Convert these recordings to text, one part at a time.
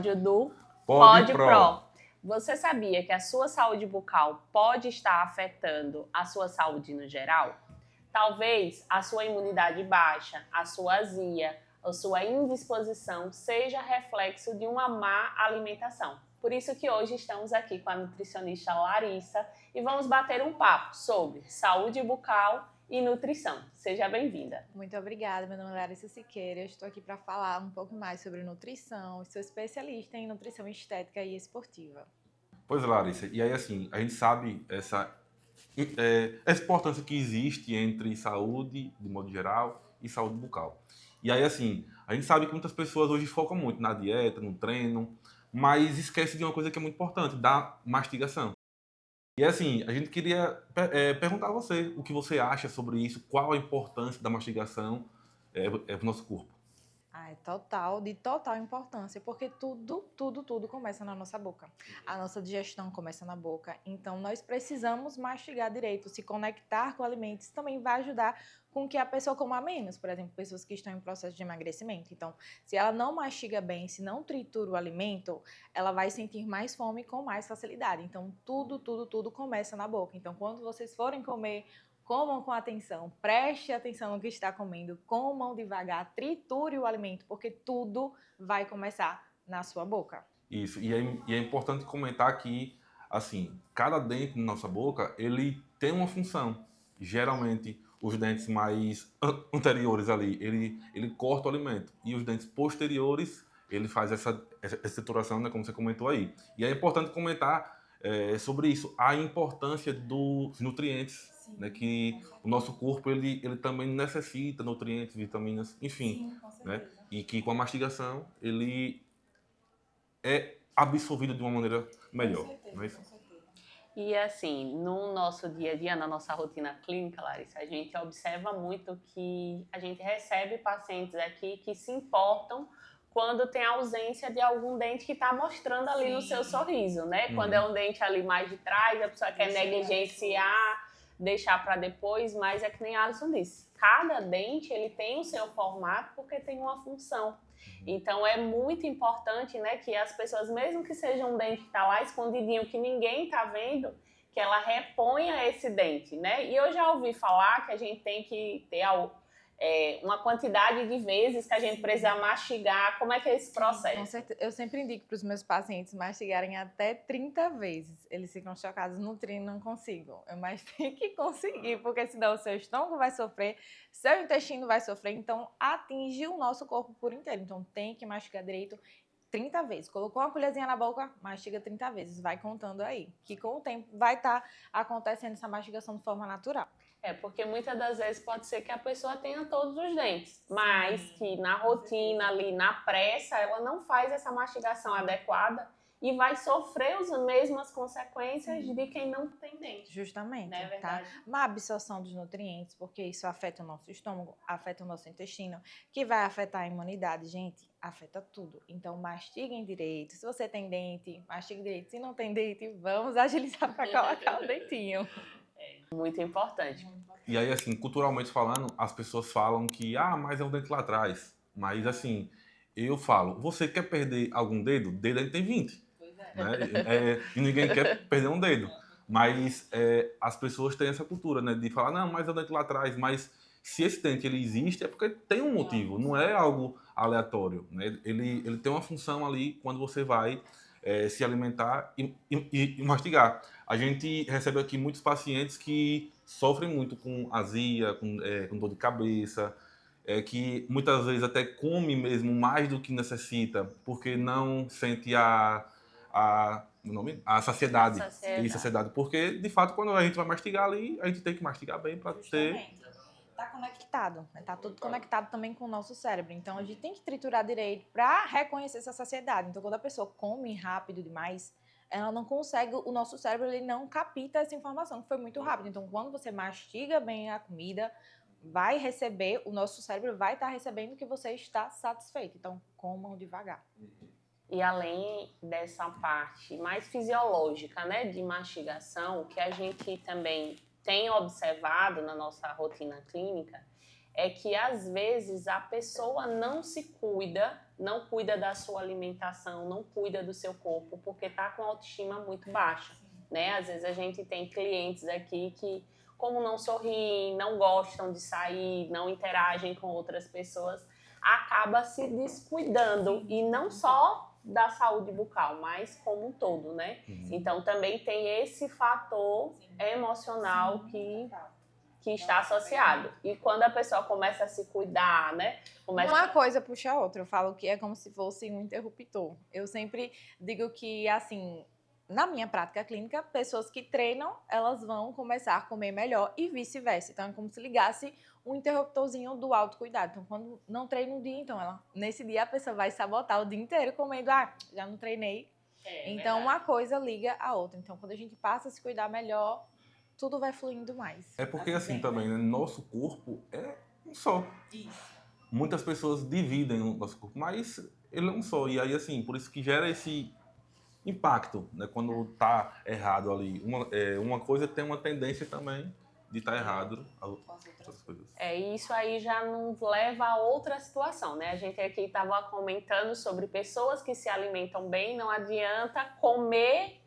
episódio do Pod Pro. Você sabia que a sua saúde bucal pode estar afetando a sua saúde no geral? Talvez a sua imunidade baixa, a sua azia, a sua indisposição seja reflexo de uma má alimentação. Por isso que hoje estamos aqui com a nutricionista Larissa e vamos bater um papo sobre saúde bucal e nutrição. Seja bem-vinda. Muito obrigada, meu nome é Larissa Siqueira, eu estou aqui para falar um pouco mais sobre nutrição, sou especialista em nutrição estética e esportiva. Pois é, Larissa, e aí assim, a gente sabe essa importância que existe entre saúde, de modo geral, e saúde bucal. E aí assim, a gente sabe que muitas pessoas hoje focam muito na dieta, no treino, mas esquece de uma coisa que é muito importante, da mastigação. E assim, a gente queria perguntar a você o que você acha sobre isso, qual a importância da mastigação para o nosso corpo. De total importância, porque tudo começa na nossa boca. A nossa digestão começa na boca, então nós precisamos mastigar direito, se conectar com alimentos também vai ajudar com que a pessoa coma menos, por exemplo, pessoas que estão em processo de emagrecimento. Então, se ela não mastiga bem, se não tritura o alimento, ela vai sentir mais fome com mais facilidade. Então, tudo começa na boca. Então, quando vocês forem comer, comam com atenção, preste atenção no que está comendo, comam devagar, triture o alimento, porque tudo vai começar na sua boca. Isso, e é importante comentar que, assim, cada dente na nossa boca, ele tem uma função. Geralmente, os dentes mais anteriores ali, ele corta o alimento. E os dentes posteriores, ele faz essa trituração, né, como você comentou aí. E é importante comentar sobre isso, a importância dos nutrientes. Sim, né, que o nosso corpo ele também necessita nutrientes, vitaminas, enfim. Sim, né, e que com a mastigação ele é absorvido de uma maneira melhor. Com certeza, não é isso? Com certeza. E assim, no nosso dia a dia, na nossa rotina clínica, Larissa, a gente observa muito que a gente recebe pacientes aqui que se importam quando tem ausência de algum dente que está mostrando ali Sim. no seu sorriso, né? Quando é um dente ali mais de trás, a pessoa quer negligenciar, deixar para depois, mas é que nem a Alisson disse, cada dente ele tem o seu formato porque tem uma função. Então é muito importante, né, que as pessoas, mesmo que seja um dente que está lá escondidinho, que ninguém está vendo, que ela reponha esse dente, né? E eu já ouvi falar que a gente tem que ter uma quantidade de vezes que a gente precisa mastigar. Como é que é esse processo? Com certeza. Eu sempre indico para os meus pacientes mastigarem até 30 vezes. Eles ficam chocados, nutrindo, não consigo. Mas tem que conseguir, porque senão o seu estômago vai sofrer, seu intestino vai sofrer, então atinge o nosso corpo por inteiro. Então tem que mastigar direito 30 vezes. Colocou uma colherzinha na boca, mastiga 30 vezes. Vai contando aí, que com o tempo vai estar acontecendo essa mastigação de forma natural. Porque muitas das vezes pode ser que a pessoa tenha todos os dentes, mas que na rotina ali, na pressa, ela não faz essa mastigação adequada e vai sofrer as mesmas consequências de quem não tem dente. Justamente, não é verdade? Tá? Uma absorção dos nutrientes, porque isso afeta o nosso estômago, afeta o nosso intestino, que vai afetar a imunidade, gente, afeta tudo. Então, mastiguem direito. Se você tem dente, mastigue direito. Se não tem dente, vamos agilizar para colocar o dentinho. Muito importante. E aí, assim, culturalmente falando, as pessoas falam que, mas é um dente lá atrás. Mas, assim, eu falo, você quer perder algum dedo? Dedo aí tem 20. Pois é. Né? E ninguém quer perder um dedo. Mas as pessoas têm essa cultura, né? De falar, não, mas é o dente lá atrás. Mas se esse dente ele existe, é porque tem um motivo. Não é algo aleatório. Né? Ele tem uma função ali quando você vai se alimentar e mastigar. A gente recebe aqui muitos pacientes que sofrem muito com azia, com dor de cabeça, que muitas vezes até come mesmo mais do que necessita, porque não sente a saciedade. E saciedade. Porque, de fato, quando a gente vai mastigar ali, a gente tem que mastigar bem para ter... Está conectado, está tudo conectado também com o nosso cérebro. Então, a gente tem que triturar direito para reconhecer essa saciedade. Então, quando a pessoa come rápido demais, ela não consegue, o nosso cérebro ele não capta essa informação, que foi muito rápido. Então, quando você mastiga bem a comida, o nosso cérebro vai estar recebendo que você está satisfeito. Então, comam devagar. E além dessa parte mais fisiológica, né, de mastigação, que a gente também tem observado na nossa rotina clínica, é que às vezes a pessoa não se cuida não cuida da sua alimentação, não cuida do seu corpo, porque está com a autoestima muito baixa, né? Às vezes a gente tem clientes aqui que, como não sorriem, não gostam de sair, não interagem com outras pessoas, acaba se descuidando, e não só da saúde bucal, mas como um todo, né? Então também tem esse fator emocional que está associado. E quando a pessoa começa a se cuidar, né? Uma coisa puxa a outra. Eu falo que é como se fosse um interruptor. Eu sempre digo que, assim, na minha prática clínica, pessoas que treinam, elas vão começar a comer melhor e vice-versa. Então, é como se ligasse um interruptorzinho do autocuidado. Então, quando não treina um dia, então, nesse dia a pessoa vai sabotar o dia inteiro comendo, já não treinei. Então, verdade. Uma coisa liga a outra. Então, quando a gente passa a se cuidar melhor, tudo vai fluindo mais. É porque assim também, né? Nosso corpo é um só. Isso. Muitas pessoas dividem o nosso corpo, mas ele é um só. E aí, assim, por isso que gera esse impacto, né? Quando tá errado ali. Uma coisa tem uma tendência também de estar errado as outras coisas. Isso aí já nos leva a outra situação, né? A gente aqui estava comentando sobre pessoas que se alimentam bem, não adianta comer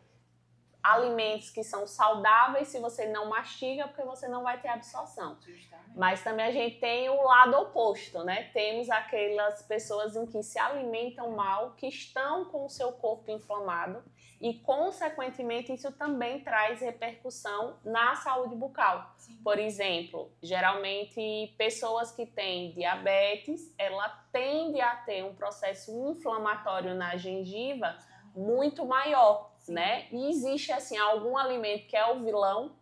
alimentos que são saudáveis se você não mastiga, porque você não vai ter absorção. Justamente. Mas também a gente tem o lado oposto, né? Temos aquelas pessoas em que se alimentam mal, que estão com o seu corpo inflamado e, consequentemente, isso também traz repercussão na saúde bucal. Sim. Por exemplo, geralmente, pessoas que têm diabetes, ela tende a ter um processo inflamatório na gengiva muito maior. Né? E existe, assim, algum alimento que é o vilão?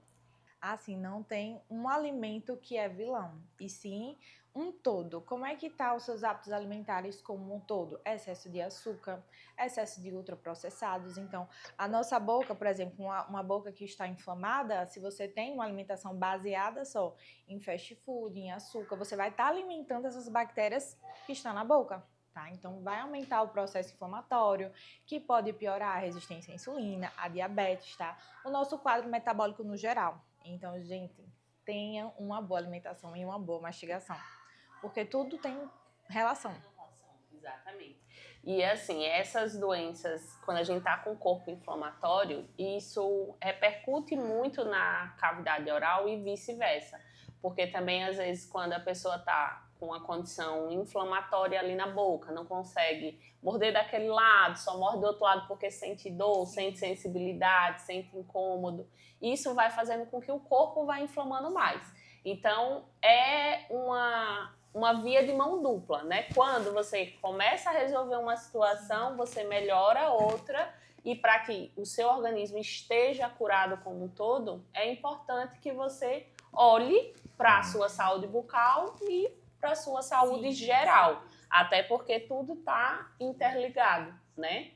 Assim, não tem um alimento que é vilão, e sim um todo. Como é que tá os seus hábitos alimentares como um todo? Excesso de açúcar, excesso de ultraprocessados. Então, a nossa boca, por exemplo, uma boca que está inflamada, se você tem uma alimentação baseada só em fast food, em açúcar, você vai estar alimentando essas bactérias que estão na boca. Tá? Então, vai aumentar o processo inflamatório, que pode piorar a resistência à insulina, a diabetes, tá? O nosso quadro metabólico no geral. Então, gente, tenha uma boa alimentação e uma boa mastigação, porque tudo tem relação. Exatamente. E, assim, essas doenças, quando a gente tá com o corpo inflamatório, isso repercute muito na cavidade oral e vice-versa. Porque também, às vezes, quando a pessoa tá com uma condição inflamatória ali na boca, não consegue morder daquele lado, só morde do outro lado porque sente dor, sente sensibilidade, sente incômodo. Isso vai fazendo com que o corpo vá inflamando mais. Então, é uma via de mão dupla, né? Quando você começa a resolver uma situação, você melhora outra, e para que o seu organismo esteja curado como um todo, é importante que você olhe para a sua saúde bucal e para a sua saúde geral, até porque tudo está interligado, né?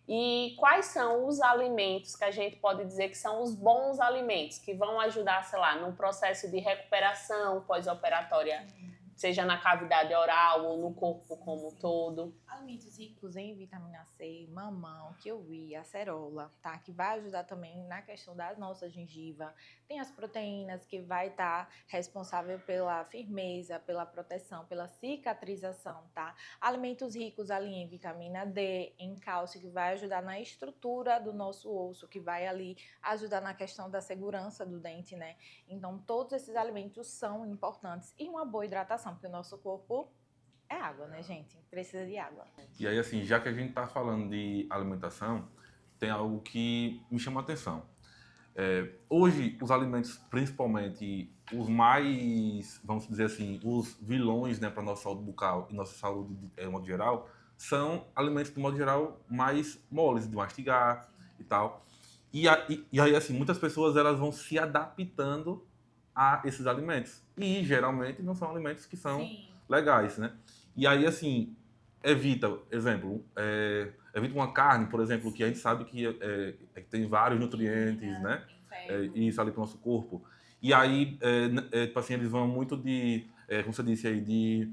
E quais são os alimentos que a gente pode dizer que são os bons alimentos, que vão ajudar, sei lá, no processo de recuperação pós-operatória, seja na cavidade oral ou no corpo como um todo? Alimentos ricos em vitamina C, mamão, kiwi, acerola, tá? Que vai ajudar também na questão da nossa gengiva. Tem as proteínas, que vai estar responsável pela firmeza, pela proteção, pela cicatrização, tá? Alimentos ricos ali em vitamina D, em cálcio, que vai ajudar na estrutura do nosso osso, que vai ali ajudar na questão da segurança do dente, né? Então, todos esses alimentos são importantes. E uma boa hidratação, porque o nosso corpo é água, né, gente? Precisa de água. E aí, assim, já que a gente tá falando de alimentação, tem algo que me chama a atenção. Hoje, os alimentos, principalmente os mais, vamos dizer assim, os vilões, né, para nossa saúde bucal e nossa saúde de modo geral, são alimentos, de modo geral, mais moles de mastigar e tal. E aí, assim, muitas pessoas elas vão se adaptando a esses alimentos. E, geralmente, não são alimentos que são legais, né? E aí, assim, evita uma carne, por exemplo, que a gente sabe que tem vários nutrientes, né? Isso ali para o nosso corpo. E aí, tipo assim, eles vão muito de, como você disse aí, de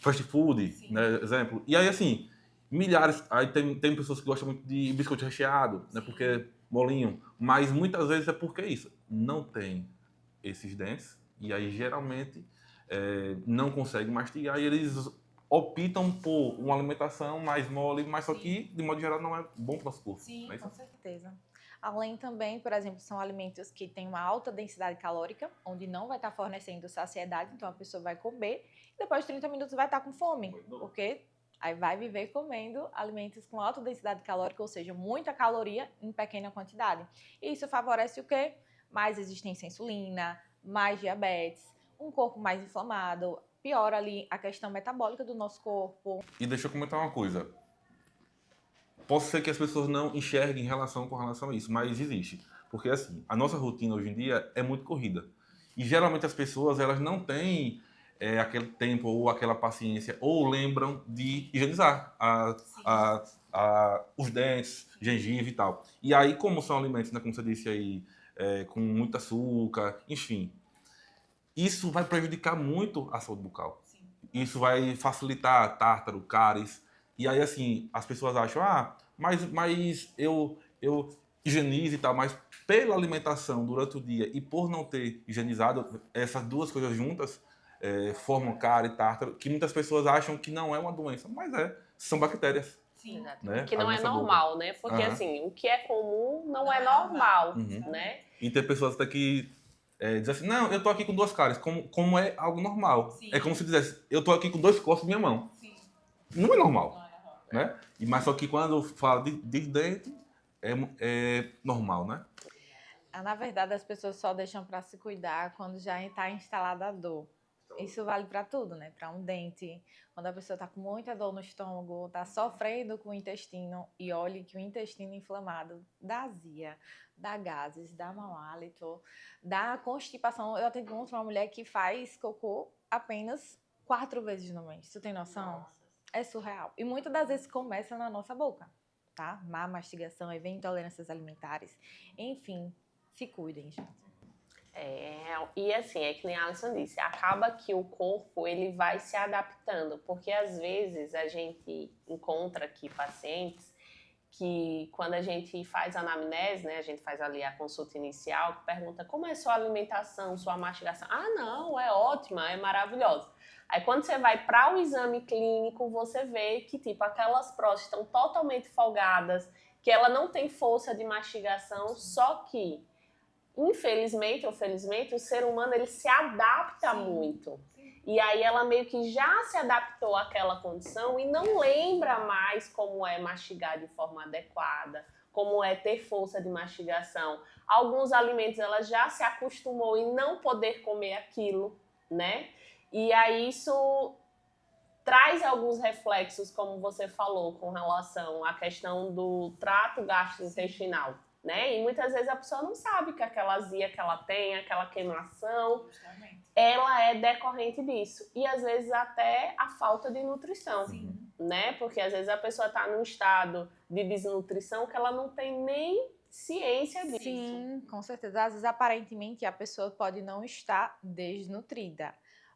fast food, né? Exemplo. E aí, assim, milhares... Aí tem pessoas que gostam muito de biscoito recheado, né? Porque é molinho. Mas muitas vezes é porque isso. Não tem esses dentes. E aí, geralmente, não conseguem mastigar. E eles optam por uma alimentação mais mole, mas só que, de modo geral, não é bom para o nosso corpo. Sim, não é isso? com certeza. Além também, por exemplo, são alimentos que têm uma alta densidade calórica, onde não vai estar fornecendo saciedade, então a pessoa vai comer e depois de 30 minutos vai estar com fome, porque aí vai viver comendo alimentos com alta densidade calórica, ou seja, muita caloria em pequena quantidade. E isso favorece o quê? Mais resistência à insulina, mais diabetes, um corpo mais inflamado, piora ali a questão metabólica do nosso corpo. E deixa eu comentar uma coisa. Posso ser que as pessoas não enxerguem com relação a isso, mas existe. Porque, assim, a nossa rotina hoje em dia é muito corrida. E, geralmente, as pessoas, elas não têm aquele tempo ou aquela paciência, ou lembram de higienizar os dentes, gengiva e tal. E aí, como são alimentos, né, como você disse aí, com muito açúcar, enfim, isso vai prejudicar muito a saúde bucal. Sim. Isso vai facilitar tártaro, cáries. E aí, assim, as pessoas acham, mas eu higienizo e tal, mas pela alimentação durante o dia e por não ter higienizado, essas duas coisas juntas formam cárie e tártaro, que muitas pessoas acham que não é uma doença, mas são bactérias. Sim. Né? Que não é Ali nessa normal, boca. né? Porque, Aham. assim, o que é comum não é normal, Uhum. né? E tem pessoas até que dizem assim, não, eu tô aqui com duas cáries, como é algo normal. Sim. É como se dissesse, eu tô aqui com dois cortes na minha mão. Sim. Não é normal. Né? Mas só que quando fala de dente, é normal, né? Na verdade, as pessoas só deixam para se cuidar quando já está instalada a dor. Isso vale para tudo, né? Para um dente, quando a pessoa está com muita dor no estômago, está sofrendo com o intestino, e olhe que o intestino inflamado dá azia, dá gases, dá mau hálito, dá constipação. Eu atendi ontem uma mulher que faz cocô apenas 4 vezes no mês. Tu tem noção? É surreal. E muitas das vezes começa na nossa boca, tá? Má mastigação, aí vem intolerâncias alimentares. Enfim, se cuidem, gente. E assim, é que nem a Alisson disse, acaba que o corpo ele vai se adaptando, porque às vezes a gente encontra aqui pacientes que quando a gente faz a anamnese, né, a gente faz ali a consulta inicial, que pergunta como é sua alimentação, sua mastigação. Ah, não, é ótima, é maravilhosa. Aí quando você vai para o exame clínico, você vê que tipo aquelas próteses estão totalmente folgadas, que ela não tem força de mastigação, só que infelizmente ou felizmente, o ser humano ele se adapta muito. E aí ela meio que já se adaptou àquela condição e não lembra mais como é mastigar de forma adequada, como é ter força de mastigação. Alguns alimentos ela já se acostumou em não poder comer aquilo, né? E aí isso traz alguns reflexos, como você falou, com relação à questão do trato gastrointestinal. Né? E muitas vezes a pessoa não sabe que aquela azia que ela tem, aquela queimação, ela é decorrente disso. E às vezes até a falta de nutrição, né? Porque às vezes a pessoa está num estado de desnutrição que ela não tem nem ciência disso. Sim, com certeza. Às vezes, aparentemente, a pessoa pode não estar desnutrida.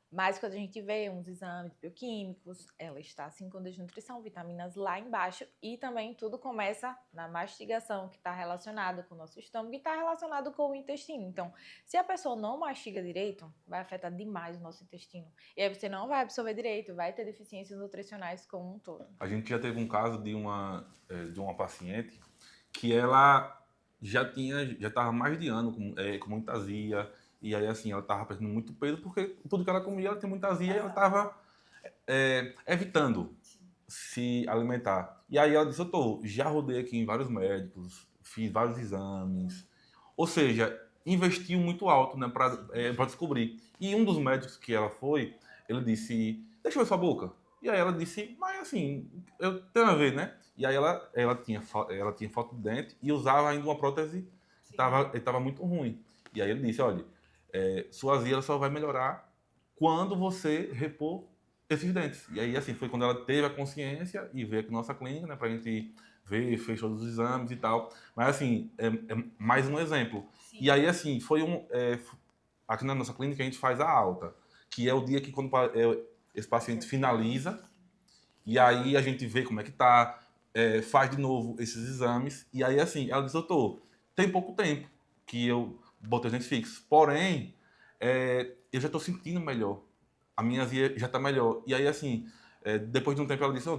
Mas quando a gente vê uns exames bioquímicos, ela está assim com desnutrição, vitaminas lá embaixo, e também tudo começa na mastigação, que está relacionado com o nosso estômago e está relacionado com o intestino. Então, se a pessoa não mastiga direito, vai afetar demais o nosso intestino. E aí você não vai absorver direito, vai ter deficiências nutricionais como um todo. A gente já teve um caso de uma paciente que ela já estava mais de ano com muita azia. E aí, assim, ela estava perdendo muito peso porque tudo que ela comia, ela tinha muita azia e ela estava evitando se alimentar. E aí ela disse, já rodei aqui em vários médicos, fiz vários exames. Ou seja, investiu muito alto, né, para descobrir. E um dos médicos que ela foi, ele disse, deixa eu ver sua boca. E aí ela disse, mas assim, eu tenho a ver, né? E aí ela tinha falta de dente e usava ainda uma prótese que estava muito ruim. E aí ele disse, olha, sua azia só vai melhorar quando você repor esses dentes. E aí, assim, foi quando ela teve a consciência e veio aqui na nossa clínica, né, pra gente ver, fez todos os exames e tal. Mas, assim, é mais um exemplo. Sim. E aí, assim, aqui na nossa clínica a gente faz a alta, que é o dia que quando esse paciente finaliza, e aí a gente vê como é que tá, faz de novo esses exames, e aí, assim, ela diz, doutor, tem pouco tempo que eu botei os dentes fixos. Porém, eu já estou sentindo melhor. A minha azia já está melhor. E aí, assim, depois de um tempo ela disse,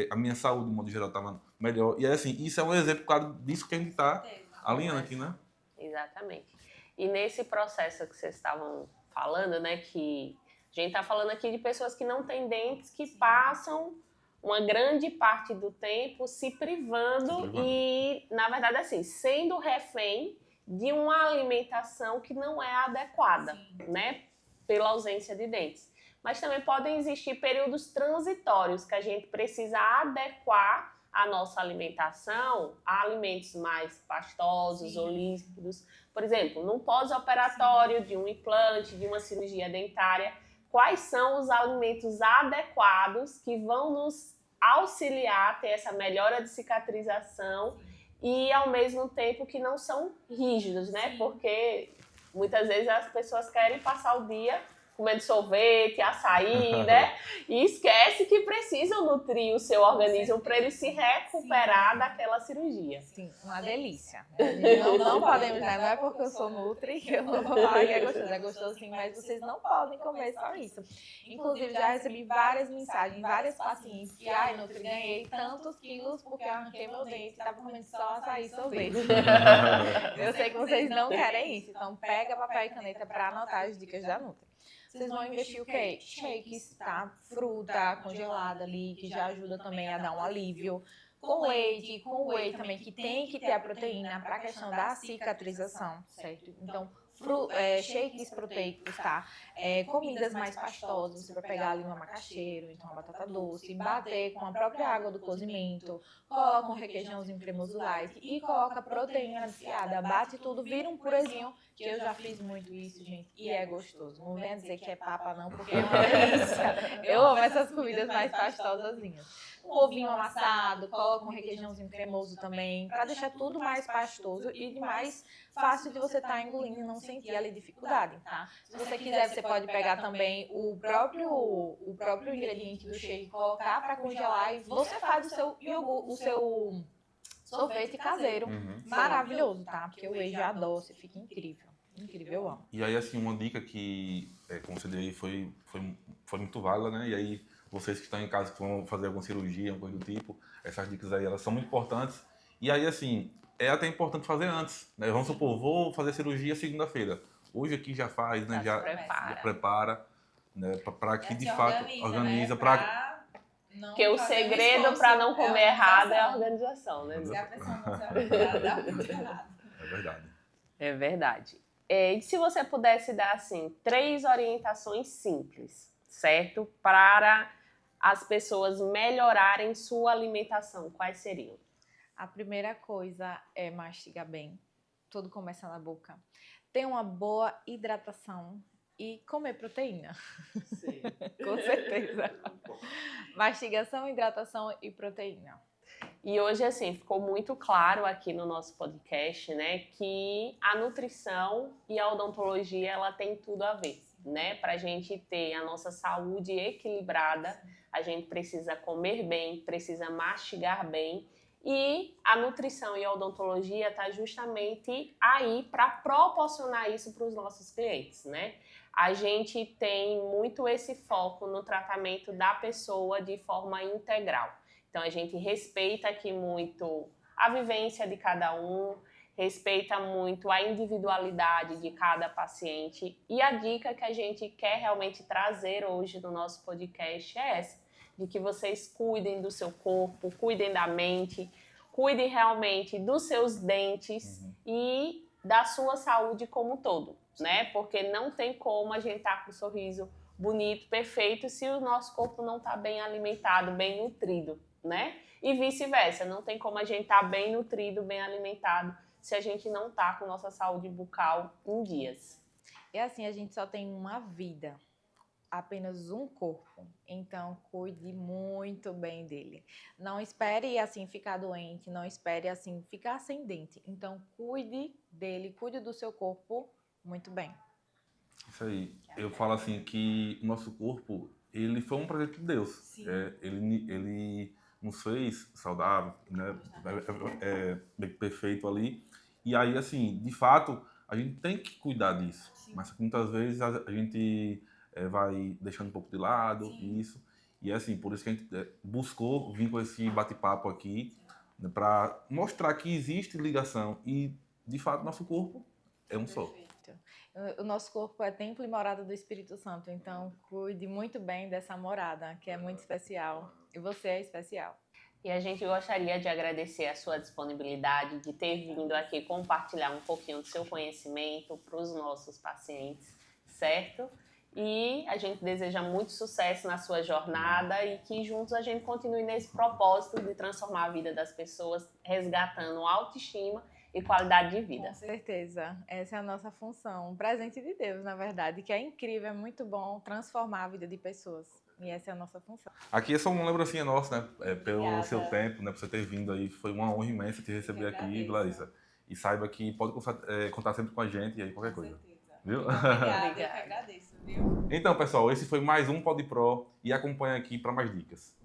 a minha saúde, de modo geral, estava melhor. E assim, isso é um exemplo, claro, disso que a gente está alinhando aqui, né? Exatamente. E nesse processo que vocês estavam falando, né, que a gente está falando aqui de pessoas que não têm dentes, que passam uma grande parte do tempo se privando e, na verdade, assim, sendo refém de uma alimentação que não é adequada, né, pela ausência de dentes. Mas também podem existir períodos transitórios que a gente precisa adequar a nossa alimentação a alimentos mais pastosos ou líquidos. Por exemplo, num pós-operatório de um implante, de uma cirurgia dentária, quais são os alimentos adequados que vão nos auxiliar a ter essa melhora de cicatrização e, ao mesmo tempo, que não são rígidos, né? Porque muitas vezes as pessoas querem passar o dia comendo sorvete, açaí, né? E esquece que precisam nutrir o seu organismo para ele se recuperar daquela cirurgia. Sim, uma delícia. Não podemos, né? Não é porque eu sou nutri que eu não vou falar que é gostoso sim, mas vocês não podem comer só isso. Inclusive, já recebi várias mensagens, várias pacientes que, nutri, ganhei tantos quilos porque eu arranquei meu dente e estava comendo só açaí e sorvete. Eu sei que vocês não querem isso, então pega papel e caneta para anotar as dicas da Nutri. Vocês vão investir o quê? Shakes, tá? Fruta congelada ali, que já ajuda também a dar um alívio. Com whey também, que tem que ter a proteína para a questão da cicatrização, certo? Então, shakes proteicos, tá? Comidas mais pastosas, você vai pegar ali uma macaxeira, então uma batata doce, bater com a própria água do cozimento, coloca um requeijãozinho cremoso light e coloca proteína desfiada, bate tudo, vira um purezinho, que eu já fiz muito isso, gente, e é gostoso. Não venha dizer que é papa não, porque é uma delícia. Eu amo essas comidas mais pastosazinhas. Um ovinho amassado, coloca um requeijãozinho cremoso também, para deixar tudo mais pastoso e mais fácil de você estar engolindo e não sentir ali dificuldade, tá? Se você quiser, você pode pegar também o próprio ingrediente do shake, colocar para congelar e você faz o seu sorvete caseiro. Maravilhoso, tá? Porque o whey já adoça, fica incrível. Incrível, eu amo. E aí, assim, uma dica que, como você deu aí, foi muito válida, né? E aí, vocês que estão em casa, que vão fazer alguma cirurgia, coisa do tipo, essas dicas aí, elas são muito importantes. E aí, assim, é até importante fazer antes, né? Vamos supor, vou fazer cirurgia segunda-feira. Hoje aqui já faz, né? Já prepara, né? Para que, de fato, organiza. Porque o segredo para não comer errado é a organização, né? Se a pessoa não se dá muito errado. É verdade. É verdade. E se você pudesse dar, assim, 3 orientações simples, certo? Para as pessoas melhorarem sua alimentação, quais seriam? A primeira coisa é mastigar bem. Tudo começa na boca. Ter uma boa hidratação e comer proteína. Sim. Com certeza. Mastigação, hidratação e proteína. E hoje, assim, ficou muito claro aqui no nosso podcast, né, que a nutrição e a odontologia, ela tem tudo a ver, né? Pra gente ter a nossa saúde equilibrada, a gente precisa comer bem, precisa mastigar bem, e a nutrição e a odontologia tá justamente aí para proporcionar isso para os nossos clientes, né? A gente tem muito esse foco no tratamento da pessoa de forma integral. Então, a gente respeita aqui muito a vivência de cada um, respeita muito a individualidade de cada paciente. E a dica que a gente quer realmente trazer hoje no nosso podcast é essa, de que vocês cuidem do seu corpo, cuidem da mente, cuidem realmente dos seus dentes e da sua saúde como um todo, né? Porque não tem como a gente estar com um sorriso bonito, perfeito, se o nosso corpo não está bem alimentado, bem nutrido, né? E vice-versa, não tem como a gente estar bem nutrido, bem alimentado, se a gente não está com nossa saúde bucal em dias. E assim, a gente só tem uma vida, apenas um corpo, então cuide muito bem dele. Não espere assim ficar doente, não espere assim ficar sem dente. Então cuide dele, cuide do seu corpo muito bem. Isso aí. Eu falo assim que o nosso corpo, ele foi um presente de Deus. Ele nos fez saudável, né? Perfeito ali. E aí, assim, de fato, a gente tem que cuidar disso. Sim. Mas muitas vezes a gente vai deixando um pouco de lado isso. E assim, por isso que a gente buscou vir com esse bate-papo aqui, né, para mostrar que existe ligação e, de fato, nosso corpo é um só. O nosso corpo é templo e morada do Espírito Santo, então cuide muito bem dessa morada, que é muito especial. E você é especial. E a gente gostaria de agradecer a sua disponibilidade, de ter vindo aqui compartilhar um pouquinho do seu conhecimento para os nossos pacientes, certo? E a gente deseja muito sucesso na sua jornada e que juntos a gente continue nesse propósito de transformar a vida das pessoas, resgatando autoestima e qualidade de vida. Com certeza, essa é a nossa função, um presente de Deus, na verdade, que é incrível, é muito bom transformar a vida de pessoas. E essa é a nossa função. Aqui é só uma lembrancinha nossa, né? Pelo Obrigada. seu tempo, né? Por você ter vindo aí. Foi uma honra imensa te receber aqui, Larissa. E saiba que pode contar sempre com a gente e aí qualquer coisa. Viu? Obrigada, eu que agradeço, viu? Então, pessoal, esse foi mais um PodPro e acompanha aqui para mais dicas.